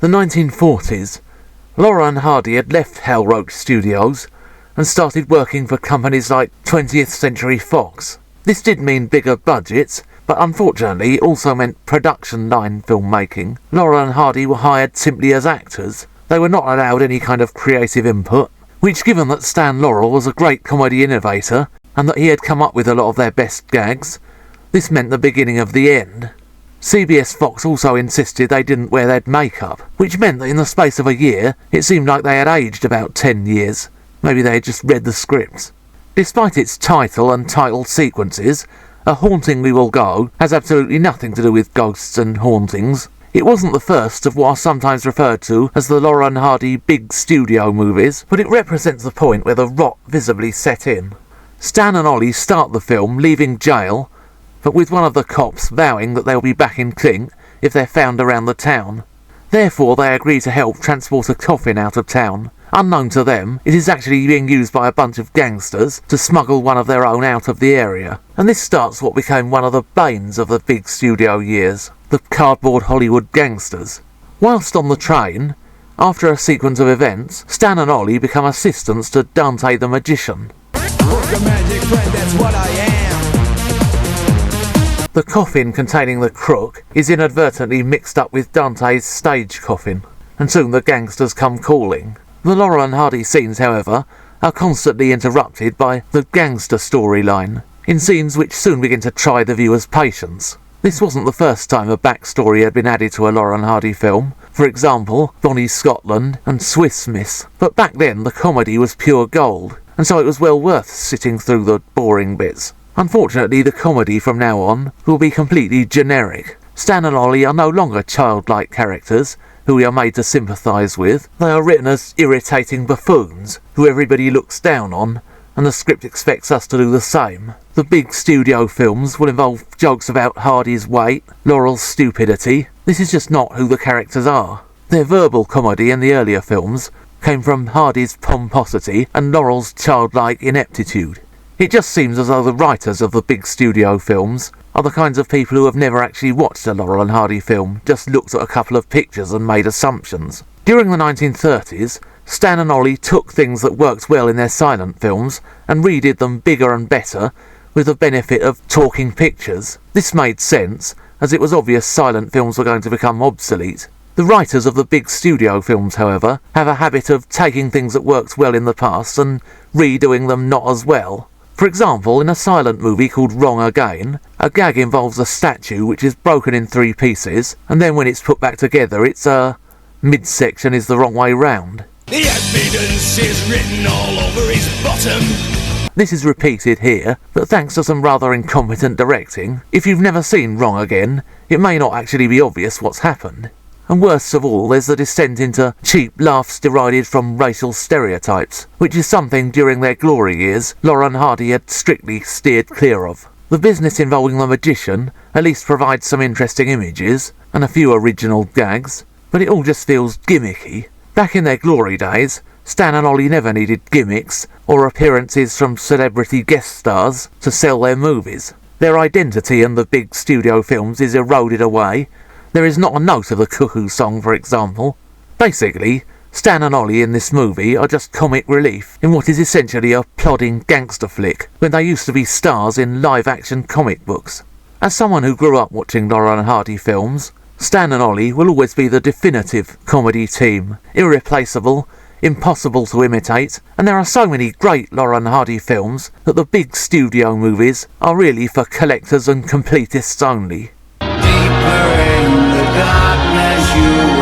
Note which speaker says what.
Speaker 1: The 1940s. Laura and Hardy had left Hal Roach Studios and started working for companies like 20th Century Fox. This did mean bigger budgets, but unfortunately it also meant production line filmmaking. Laura and Hardy were hired simply as actors. They were not allowed any kind of creative input, which, given that Stan Laurel was a great comedy innovator and that he had come up with a lot of their best gags, this meant the beginning of the end. CBS Fox also insisted they didn't wear their makeup, which meant that in the space of a year it seemed like they had aged about 10 years. Maybe they had just read the scripts. Despite its title and title sequences, A Haunting We Will Go has absolutely nothing to do with ghosts and hauntings. It wasn't the first of what are sometimes referred to as the Laura and Hardy big studio movies, but it represents the point where the rot visibly set in. Stan and Ollie start the film leaving jail, but with one of the cops vowing that they'll be back in Clink if they're found around the town. Therefore they agree to help transport a coffin out of town. Unknown to them, it is actually being used by a bunch of gangsters to smuggle one of their own out of the area. And this starts what became one of the banes of the big studio years, the cardboard Hollywood gangsters. Whilst on the train, after a sequence of events, Stan and Ollie become assistants to Dante the Magician.
Speaker 2: Magic friend, that's what I am.
Speaker 1: The coffin containing the crook is inadvertently mixed up with Dante's stage coffin, and soon the gangsters come calling. The Laura and Hardy scenes, however, are constantly interrupted by the gangster storyline, in scenes which soon begin to try the viewer's patience. This wasn't the first time a backstory had been added to a Laura and Hardy film, for example, Bonnie Scotland and Swiss Miss, but back then the comedy was pure gold, and so it was well worth sitting through the boring bits. Unfortunately, the comedy from now on will be completely generic. Stan and Ollie are no longer childlike characters who we are made to sympathise with. They are written as irritating buffoons who everybody looks down on, and the script expects us to do the same. The big studio films will involve jokes about Hardy's weight, Laurel's stupidity. This is just not who the characters are. Their verbal comedy in the earlier films came from Hardy's pomposity and Laurel's childlike ineptitude. It just seems as though the writers of the big studio films are the kinds of people who have never actually watched a Laurel and Hardy film, just looked at a couple of pictures and made assumptions. During the 1930s, Stan and Ollie took things that worked well in their silent films and redid them bigger and better with the benefit of talking pictures. This made sense, as it was obvious silent films were going to become obsolete. The writers of the big studio films, however, have a habit of taking things that worked well in the past and redoing them not as well. For example, in a silent movie called Wrong Again, a gag involves a statue which is broken in 3 pieces, and then when it's put back together, its midsection is the wrong way round.
Speaker 2: The evidence is written all over his bottom.
Speaker 1: This is repeated here, but thanks to some rather incompetent directing, if you've never seen Wrong Again, it may not actually be obvious what's happened. And worst of all, there's the descent into cheap laughs derided from racial stereotypes, which is something during their glory years Laura and Hardy had strictly steered clear of. The business involving the magician at least provides some interesting images and a few original gags, but it all just feels gimmicky. Back in their glory days, Stan and Ollie never needed gimmicks or appearances from celebrity guest stars to sell their movies. Their identity in the big studio films is eroded away. There is not a note of the Cuckoo song, for example. Basically, Stan and Ollie in this movie are just comic relief in what is essentially a plodding gangster flick, when they used to be stars in live-action comic books. As someone who grew up watching Laura and Hardy films, Stan and Ollie will always be the definitive comedy team. Irreplaceable, impossible to imitate, and there are so many great Laura and Hardy films that the big studio movies are really for collectors and completists only.
Speaker 2: Deeper in the darkness you